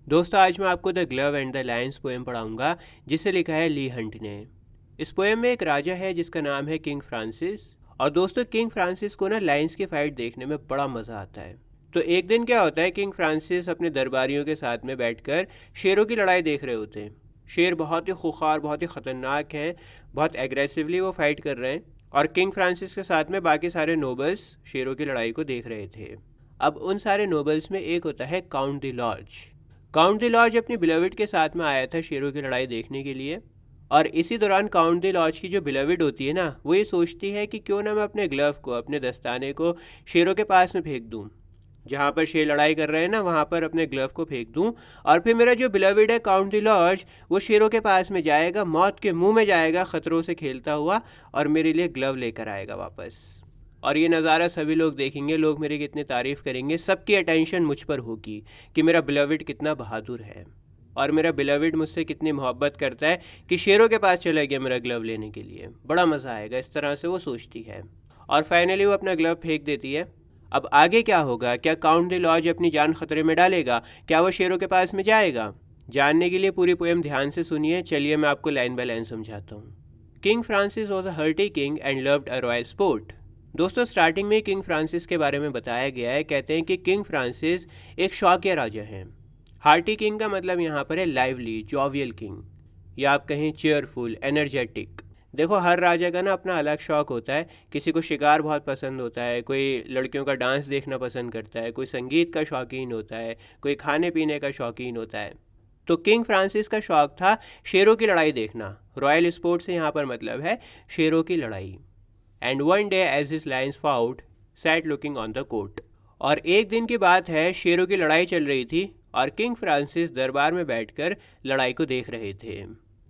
दोस्तों आज मैं आपको the glove and the Lions poem पढ़ाऊंगा जिसे लिखा है ली हंट ने। इस पोएम में एक राजा है जिसका नाम है किंग फ्रांसिस। और दोस्तों किंग फ्रांसिस को ना लायंस की फाइट देखने में बड़ा मज़ा आता है। तो एक दिन क्या होता है, किंग फ्रांसिस अपने दरबारियों के साथ में बैठकर शेरों की लड़ाई देख रहे होते हैं। शेर बहुत ही खुखार, बहुत ही ख़तरनाक हैं, बहुत एग्रेसिवली वो फाइट कर रहे हैं। और किंग फ्रांसिस के साथ में बाकी सारे नोबल्स शेरों की लड़ाई को देख रहे थे। अब उन सारे नोबल्स में एक होता है Count de Lorge. Count de Lorge अपनी बिलविड के साथ में आया था शेरों की लड़ाई देखने के लिए। और इसी दौरान काउंट द लॉज की जो बिलविड होती है ना, वो ये सोचती है कि क्यों ना मैं अपने ग्लव को, अपने दस्ताने को शेरों के पास में फेंक दूँ। जहाँ पर शेर लड़ाई कर रहे हैं ना, वहाँ पर अपने ग्लव को फेंक दूँ। और फिर मेरा जो बिलविड है काउंट द लॉज, वो शेरों के पास में जाएगा, मौत के मुंह में जाएगा ख़तरों से खेलता हुआ, और मेरे लिए ग्लव लेकर आएगा वापस। और ये नज़ारा सभी लोग देखेंगे, लोग मेरी कितनी तारीफ़ करेंगे, सबकी अटेंशन मुझ पर होगी कि मेरा बिलविड कितना बहादुर है और मेरा बिलविड मुझसे कितनी मोहब्बत करता है कि शेरों के पास चला गया मेरा ग्लव लेने के लिए। बड़ा मज़ा आएगा, इस तरह से वो सोचती है। और फाइनली वो अपना ग्लव फेंक देती है। अब आगे क्या होगा? क्या काउंट द लॉज अपनी जान खतरे में डालेगा? क्या वो शेरों के पास में जाएगा? जानने के लिए पूरी पोएम ध्यान से सुनिए। चलिए मैं आपको लाइन बाय लाइन समझाता हूँ। King Francis was a hearty king and loved a royal sport. दोस्तों स्टार्टिंग में किंग फ्रांसिस के बारे में बताया गया है। कहते हैं कि किंग फ्रांसिस एक शौकिया राजा हैं। हार्टी किंग का मतलब यहाँ पर है लाइवली, जॉवियल किंग, या आप कहें चेयरफुल, एनर्जेटिक। देखो हर राजा का ना अपना अलग शौक होता है। किसी को शिकार बहुत पसंद होता है, कोई लड़कियों का डांस देखना पसंद करता है, कोई संगीत का शौकीन होता है, कोई खाने पीने का शौकीन होता है। तो किंग फ्रांसिस का शौक था शेरों की लड़ाई देखना। रॉयल स्पोर्ट से यहाँ पर मतलब है शेरों की लड़ाई। And one day as his lions fought sat looking on the court. और एक दिन की बात है, शेरों की लड़ाई चल रही थी और किंग फ्रांसिस दरबार में बैठकर लड़ाई को देख रहे थे।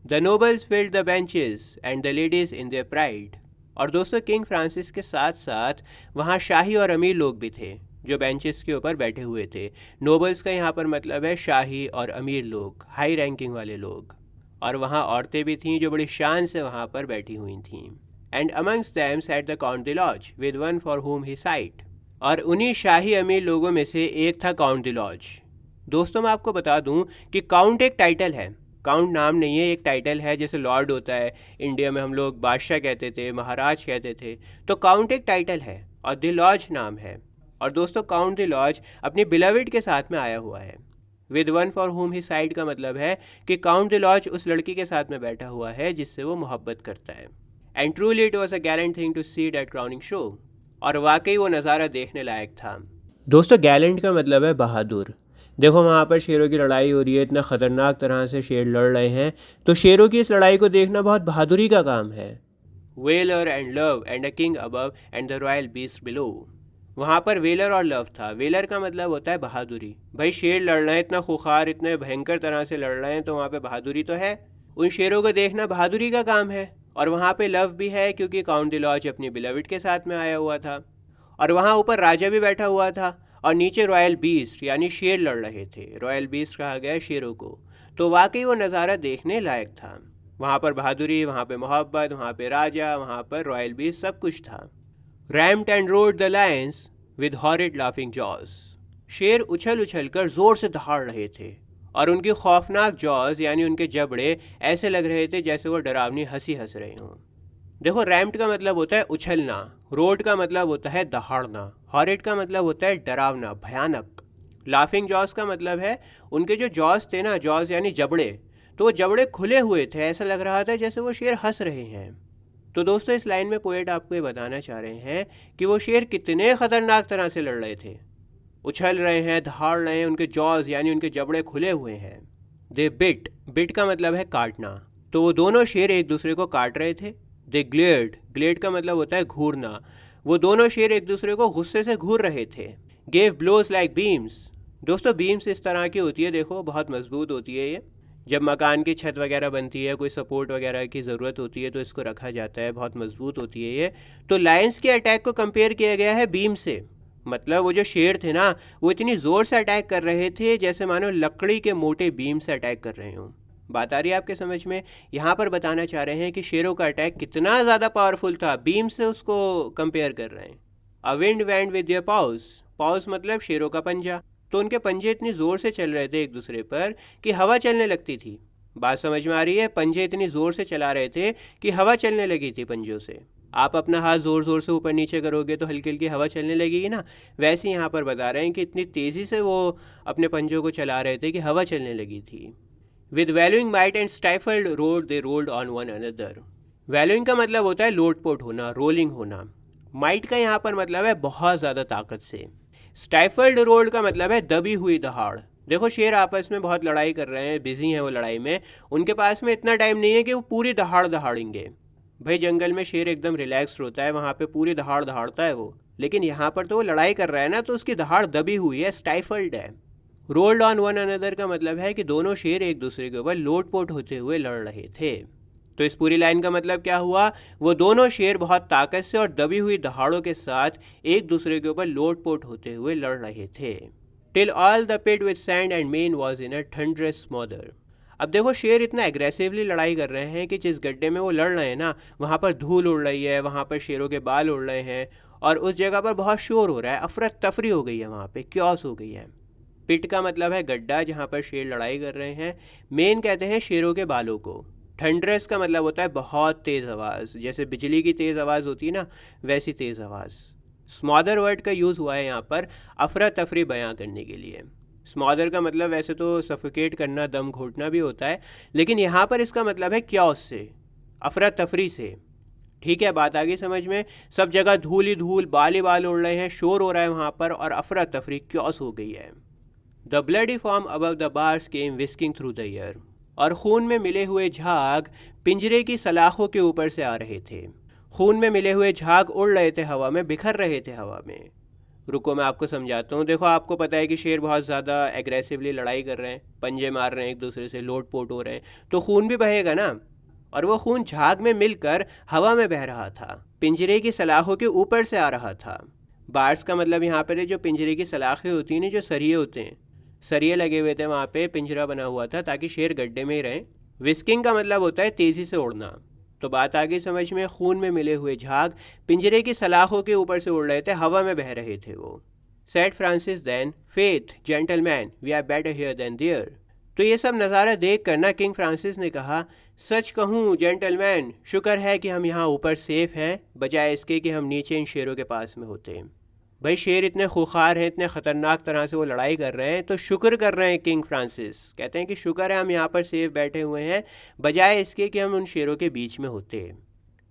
The nobles filled the benches and the ladies in their pride. और दोस्तों किंग फ्रांसिस के साथ साथ वहाँ शाही और अमीर लोग भी थे जो बेंचेस के ऊपर बैठे हुए थे। नोबल्स का यहाँ पर मतलब है शाही और अमीर लोग, हाई रैंकिंग वाले लोग। और वहाँ औरतें भी थीं जो बड़ी शान से वहाँ पर बैठी हुई थीं। And amongst them sat the Count de Lorge with one for whom he sighed। और उन्हीं शाही अमीर लोगों में से एक था काउंट द लॉज। दोस्तों मैं आपको बता दूं कि काउंट एक टाइटल है। काउंट नाम नहीं है, एक टाइटल है। जैसे लॉर्ड होता है, इंडिया में हम लोग बादशाह कहते थे, महाराज कहते थे। तो काउंट एक टाइटल है और द लॉज नाम है। और दोस्तों काउंट द लॉज अपनी बिलविड के साथ में आया हुआ है। With one for whom he sighed का मतलब है कि काउंट द लॉज उस लड़की के साथ में बैठा हुआ है जिससे वो मोहब्बत करता है। And truly it was a gallant thing to see that crowning show. और वाकई वो नज़ारा देखने लायक था। दोस्तों गैलेंट का मतलब है बहादुर। देखो वहाँ पर शेरों की लड़ाई हो रही है, इतना ख़तरनाक तरह से शेर लड़ रहे हैं, तो शेरों की इस लड़ाई को देखना बहुत बहादुरी का काम है। Valour and love and a king above and the royal beast below. वहाँ पर वेलर और लव था। वेलर का मतलब होता है बहादुरी। भाई शेर लड़ रहे हैं, इतना खुखार, इतने भयंकर तरह से लड़ रहे हैं, तो वहाँ पे बहादुरी तो है। उन शेरों को देखना बहादुरी का काम है। और वहाँ पे लव भी है क्योंकि काउंट द लॉज अपनी बिलविड के साथ में आया हुआ था। और वहाँ ऊपर राजा भी बैठा हुआ था और नीचे रॉयल बीस्ट यानी शेर लड़ रहे थे। रॉयल बीस्ट कहा गया शेरों को। तो वाकई वो नज़ारा देखने लायक था। वहाँ पर बहादुरी, वहाँ पे मोहब्बत, वहाँ पे राजा, वहाँ पर रॉयल बीस्ट, सब कुछ था। Rumped and road the Lions with horrid laughing jaws. शेर उछल उछल कर जोर से दहाड़ रहे थे और उनकी खौफनाक जॉज यानी उनके जबड़े ऐसे लग रहे थे जैसे वो डरावनी हंसी हंस रहे हों। देखो रैम्ड का मतलब होता है उछलना, रोड का मतलब होता है दहाड़ना, हॉरिड का मतलब होता है डरावना, भयानक। लाफिंग जॉज का मतलब है उनके जो जॉज थे ना, जॉज यानी जबड़े, तो वो जबड़े खुले हुए थे, ऐसा लग रहा था जैसे वो शेर हंस रहे हैं। तो दोस्तों इस लाइन में पोएट आपको ये बताना चाह रहे हैं कि वो शेर कितने ख़तरनाक तरह से लड़ रहे थे। उछल रहे हैं, दहाड़ रहे हैं, उनके जॉज यानी उनके जबड़े खुले हुए हैं। दे बिट, बिट का मतलब है काटना। तो वो दोनों शेर एक दूसरे को काट रहे थे। दे ग्लेड, ग्लेड का मतलब होता है घूरना। वो दोनों शेर एक दूसरे को गुस्से से घूर रहे थे। Gave blows like beams. दोस्तों बीम्स इस तरह की होती है, देखो बहुत मजबूत होती है ये। जब मकान की छत वगैरह बनती है, कोई सपोर्ट वगैरह की ज़रूरत होती है तो इसको रखा जाता है, बहुत मजबूत होती है ये। तो लायंस के अटैक को कंपेयर किया गया है बीम से। मतलब वो जो शेर थे ना, वो इतनी ज़ोर से अटैक कर रहे थे जैसे मानो लकड़ी के मोटे बीम से अटैक कर रहे हों। बात आ रही है आपके समझ में? यहाँ पर बताना चाह रहे हैं कि शेरों का अटैक कितना ज़्यादा पावरफुल था, बीम से उसको कंपेयर कर रहे हैं। A wind went with your paws. Paws मतलब शेरों का पंजा। तो उनके पंजे इतनी ज़ोर से चल रहे थे एक दूसरे पर कि हवा चलने लगती थी। बात समझ में आ रही है? पंजे इतनी ज़ोर से चला रहे थे कि हवा चलने लगी थी पंजों से। आप अपना हाथ ज़ोर ज़ोर से ऊपर नीचे करोगे तो हल्की हल्की हवा चलने लगेगी ना। वैसे यहाँ पर बता रहे हैं कि इतनी तेज़ी से वो अपने पंजों को चला रहे थे कि हवा चलने लगी थी। With valuing might and stifled road they rolled on one another. Valuing का मतलब होता है लोटपोट होना, रोलिंग होना। माइट का यहाँ पर मतलब है बहुत ज़्यादा ताकत से। स्टाइफल्ड रोल्ड का मतलब है दबी हुई दहाड़। देखो शेर आपस में बहुत लड़ाई कर रहे हैं, बिजी हैं वो लड़ाई में, उनके पास में इतना टाइम नहीं है कि वो पूरी दहाड़ दहाड़ेंगे। भाई जंगल में शेर एकदम रिलैक्स होता है, वहाँ पे पूरी दहाड़ दहाड़ता है वो, लेकिन यहाँ पर तो वो लड़ाई कर रहा है ना, तो उसकी दहाड़ दबी हुई है, स्टाइफल्ड है। रोल्ड ऑन वन अनदर का मतलब है कि दोनों शेर एक दूसरे के ऊपर लोटपोट होते हुए लड़ रहे थे। तो इस पूरी लाइन का मतलब क्या हुआ? वो दोनों शेर बहुत ताकत से और दबी हुई दहाड़ों के साथ एक दूसरे के ऊपर लोटपोट होते हुए लड़ रहे थे। Till all the pit with sand and mane was in a thunderous smother. अब देखो शेर इतना एग्रेसिवली लड़ाई कर रहे हैं कि जिस गड्ढे में वो लड़ रहे हैं ना, वहाँ पर धूल उड़ रही है, वहाँ पर शेरों के बाल उड़ रहे हैं और उस जगह पर बहुत शोर हो रहा है, अफरा तफरी हो गई है, वहाँ पे क्योस हो गई है। पिट का मतलब है गड्ढा जहाँ पर शेर लड़ाई कर रहे हैं। मेन कहते हैं शेरों के बालों को। थंडरस का मतलब होता है बहुत तेज़ आवाज़, जैसे बिजली की तेज़ आवाज़ होती है ना, वैसी तेज़ आवाज़। स्मॉदर वर्ड का यूज़ हुआ है यहाँ पर अफरा तफरी बयां करने के लिए। स्मॉदर का मतलब वैसे तो सफोकेट करना, दम घोटना भी होता है, लेकिन यहाँ पर इसका मतलब है क्योस से, अफरा तफरी से। ठीक है, बात आ गई समझ में? सब जगह धूल ही धूल, बाल ही बाल उड़ रहे हैं, शोर हो रहा है वहाँ पर और अफरा तफरी क्योस हो गई है। The bloody form above the bars came whisking through the air. और खून में मिले हुए झाग पिंजरे की सलाखों के ऊपर से आ रहे थे। खून में मिले हुए झाग उड़ रहे थे हवा में, बिखर रहे थे हवा में। रुको मैं आपको समझाता हूँ। देखो आपको पता है कि शेर बहुत ज़्यादा एग्रेसिवली लड़ाई कर रहे हैं, पंजे मार रहे हैं एक दूसरे से, लोट पोट हो रहे हैं, तो खून भी बहेगा ना। और वो खून झाग में मिलकर हवा में बह रहा था, पिंजरे की सलाखों के ऊपर से आ रहा था। बार्स का मतलब यहाँ पर है जो पिंजरे की सलाखें होती हैं, जो सरिये होते हैं, सरिये लगे हुए थे वहाँ पे, पिंजरा बना हुआ था ताकि शेर गड्ढे में ही रहे। विस्किंग का मतलब होता है तेज़ी से उड़ना। तो बात आ गई समझ में? खून में मिले हुए झाग पिंजरे की सलाखों के ऊपर से उड़ रहे थे, हवा में बह रहे थे वो। Said Francis then, faith gentleman, we are better here than there. तो ये सब नज़ारा देख कर ना किंग फ्रांसिस ने कहा, सच कहूँ जेंटलमैन, शुक्र है कि हम यहाँ ऊपर सेफ हैं, बजाय इसके कि हम नीचे इन शेरों के पास में होते। भाई शेर इतने खुखार हैं, इतने ख़तरनाक तरह से वो लड़ाई कर रहे हैं, तो शुक्र कर रहे हैं किंग फ्रांसिस। कहते हैं कि शुक्र है हम यहाँ पर सेफ बैठे हुए हैं, बजाय इसके कि हम उन शेरों के बीच में होते।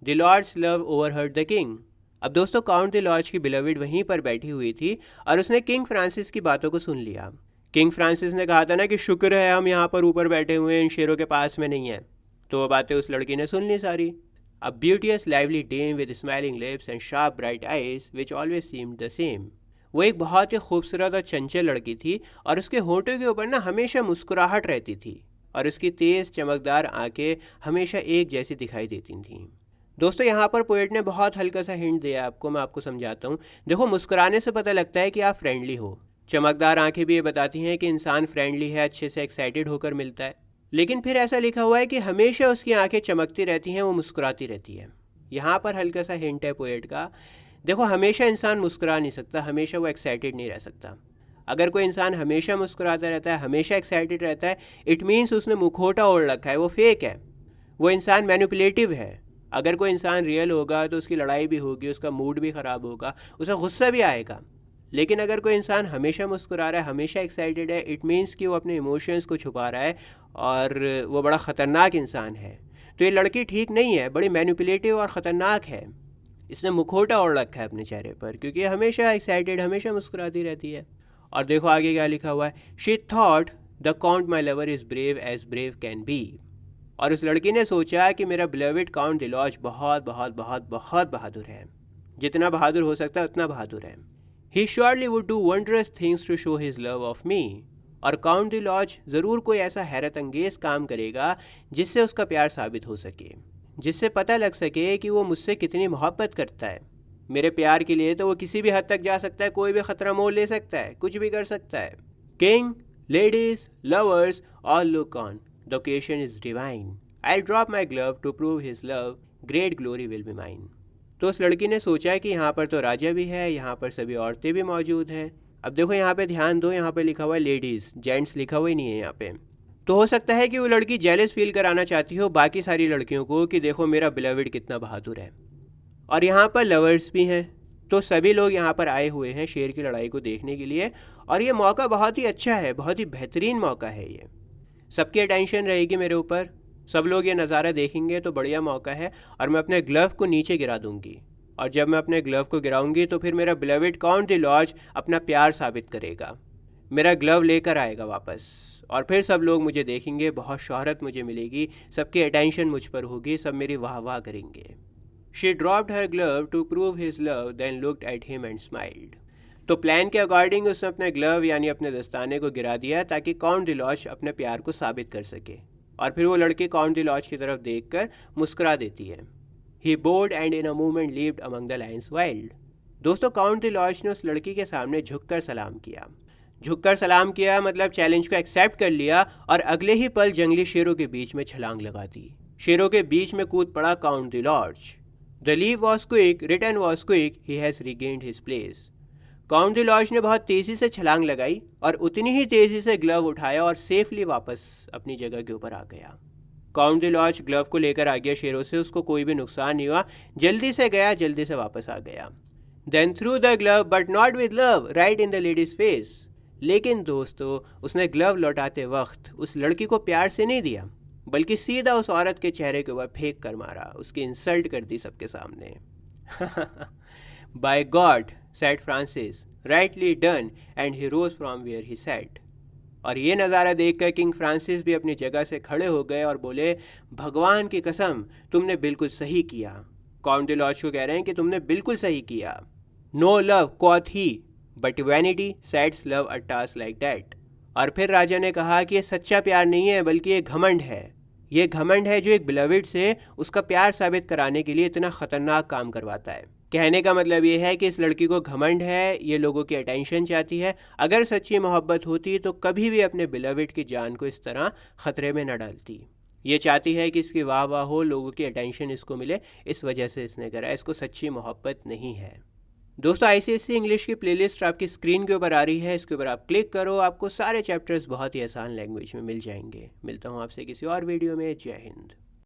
The lords love overheard the king. अब दोस्तों काउंट द लॉर्ड्स की बिलविड वहीं पर बैठी हुई थी और उसने किंग फ्रांसिस की बातों को सुन लिया। किंग फ्रांसिस ने कहा था ना कि शुक्र है हम यहाँ पर ऊपर बैठे हुए हैं, इन शेरों के पास में नहीं है। तो वो बातें उस लड़की ने सुन ली सारी। A beauteous, lively dame with smiling lips and sharp, bright eyes, which always seemed the same. वो एक बहुत ही खूबसूरत और चंचल लड़की थी और उसके होठों के ऊपर ना हमेशा मुस्कुराहट रहती थी और उसकी तेज़ चमकदार आंखें हमेशा एक जैसी दिखाई देती थीं। दोस्तों यहाँ पर पोएट ने बहुत हल्का सा हिंट दिया आपको, मैं आपको समझाता हूँ। देखो मुस्कुराने से पता लगता है कि आप फ्रेंडली हो। चमकदार आंखें भी ये बताती हैं कि इंसान फ्रेंडली है, अच्छे से एक्साइटेड होकर मिलता है। लेकिन फिर ऐसा लिखा हुआ है कि हमेशा उसकी आंखें चमकती रहती हैं, वो मुस्कुराती रहती है। यहाँ पर हल्का सा हिंट है पोएट का। देखो हमेशा इंसान मुस्कुरा नहीं सकता, हमेशा वो एक्साइटेड नहीं रह सकता। अगर कोई इंसान हमेशा मुस्कुराता रहता है, हमेशा एक्साइटेड रहता है, इट मीन्स उसने मुखौटा ओढ़ रखा है, वो फेक है, वो इंसान मैनिपुलेटिव है। अगर कोई इंसान रियल होगा तो उसकी लड़ाई भी होगी, उसका मूड भी ख़राब होगा, उसे गुस्सा भी आएगा। लेकिन अगर कोई इंसान हमेशा मुस्कुरा रहा है, हमेशा एक्साइटेड है, इट मीन्स कि वो अपने इमोशंस को छुपा रहा है और वो बड़ा ख़तरनाक इंसान है। तो ये लड़की ठीक नहीं है, बड़ी मैनिपुलेटिव और ख़तरनाक है। इसने मुखौटा ओढ़ रखा है अपने चेहरे पर, क्योंकि हमेशा एक्साइटेड, हमेशा मुस्कुराती रहती है। और देखो आगे क्या लिखा हुआ है, she thought the Count my lover is brave as brave can be. और उस लड़की ने सोचा कि मेरा बिलविड काउंट डिलॉज बहुत बहुत बहुत बहुत बहादुर है, जितना बहादुर हो सकता है उतना बहादुर है। He surely would do wondrous things to show his love of me. और काउंट द लॉज ज़रूर कोई ऐसा हैरत अंगेज़ काम करेगा जिससे उसका प्यार साबित हो सके, जिससे पता लग सके कि वो मुझसे कितनी मोहब्बत करता है। मेरे प्यार के लिए तो वो किसी भी हद तक जा सकता है, कोई भी ख़तरा मोल ले सकता है, कुछ भी कर सकता है। King, ladies, lovers, all look on, the occasion is divine. I drop my glove to prove his love, great glory will be mine. तो उस लड़की ने सोचा कि यहाँ पर तो राजा भी है, यहाँ पर सभी औरतें भी मौजूद हैं, अब देखो यहाँ पे ध्यान दो, यहाँ पे लिखा हुआ है लेडीज़, जेंट्स लिखा हुआ ही नहीं है यहाँ पे। तो हो सकता है कि वो लड़की जेलस फील कराना चाहती हो बाकी सारी लड़कियों को कि देखो मेरा बिलविड कितना बहादुर है। और यहाँ पर लवर्स भी हैं, तो सभी लोग यहाँ पर आए हुए हैं शेर की लड़ाई को देखने के लिए। और ये मौका बहुत ही अच्छा है, बहुत ही बेहतरीन मौका है ये। सबकी अटेंशन रहेगी मेरे ऊपर, सब लोग ये नज़ारा देखेंगे तो बढ़िया मौका है। और मैं अपने ग्लव को नीचे गिरा दूंगी, और जब मैं अपने ग्लव को गिराऊंगी तो फिर मेरा बिलविड काउंट द लॉज अपना प्यार साबित करेगा, मेरा ग्लव लेकर आएगा वापस, और फिर सब लोग मुझे देखेंगे, बहुत शोहरत मुझे मिलेगी, सबकी अटेंशन मुझ पर होगी, सब मेरी वाह वाह करेंगे। She dropped her glove to prove his love then looked at him and smiled. तो प्लान के अकॉर्डिंग उसने अपने ग्लव यानी अपने दस्ताने को गिरा दिया ताकि काउंट द लॉज अपने प्यार को साबित कर सके। और फिर वो लड़की काउंट द लॉज की तरफ देखकर मुस्कुरा देती है। He bowed and in a moment leaped among the lions wild. दोस्तों काउंट द लॉज ने उस लड़की के सामने झुककर सलाम किया। झुककर सलाम किया मतलब चैलेंज को एक्सेप्ट कर लिया, और अगले ही पल जंगली शेरों के बीच में छलांग लगा दी। शेरों के बीच में कूद पड़ा Count de Lorge. The leave was quick, return was quick, he has regained his place. Count de Lorge ने बहुत तेज़ी से छलांग लगाई और उतनी ही तेज़ी से ग्लव उठाया और सेफली वापस अपनी जगह के ऊपर आ गया। काउंट द लॉज ग्लव को लेकर आ गया शेरों से, उसको कोई भी नुकसान नहीं हुआ, जल्दी से गया, जल्दी से वापस आ गया। Then threw the glove but not with love right in the lady's face. लेकिन दोस्तों उसने ग्लव लौटाते वक्त उस लड़की को प्यार से नहीं दिया, बल्कि सीधा उस औरत के चेहरे के ऊपर फेंक कर मारा, उसकी इंसल्ट कर दी सबके सामने। By God said Francis, rightly done, and he rose from where he sat. और ये नज़ारा देखकर किंग फ्रांसिस भी अपनी जगह से खड़े हो गए और बोले, भगवान की कसम तुमने बिल्कुल सही किया। काउंट द लॉज को कह रहे हैं कि तुमने बिल्कुल सही किया। No love quoth he, but vanity sets love a task like that. और फिर राजा ने कहा कि ये सच्चा प्यार नहीं है बल्कि ये घमंड है। ये घमंड है जो एक बिलविड से उसका प्यार साबित कराने के लिए इतना ख़तरनाक काम करवाता है। कहने का मतलब ये है कि इस लड़की को घमंड है, ये लोगों की अटेंशन चाहती है। अगर सच्ची मोहब्बत होती तो कभी भी अपने बिलविड की जान को इस तरह ख़तरे में न डालती। ये चाहती है कि इसकी वाह वाह हो, लोगों की अटेंशन इसको मिले, इस वजह से इसने करा। इसको सच्ची मोहब्बत नहीं है। दोस्तों ICSE इंग्लिश की प्लेलिस्ट आपकी स्क्रीन के ऊपर आ रही है, इसके ऊपर आप क्लिक करो, आपको सारे चैप्टर्स बहुत ही आसान लैंग्वेज में मिल जाएंगे। मिलता हूँ आपसे किसी और वीडियो में। जय हिंद।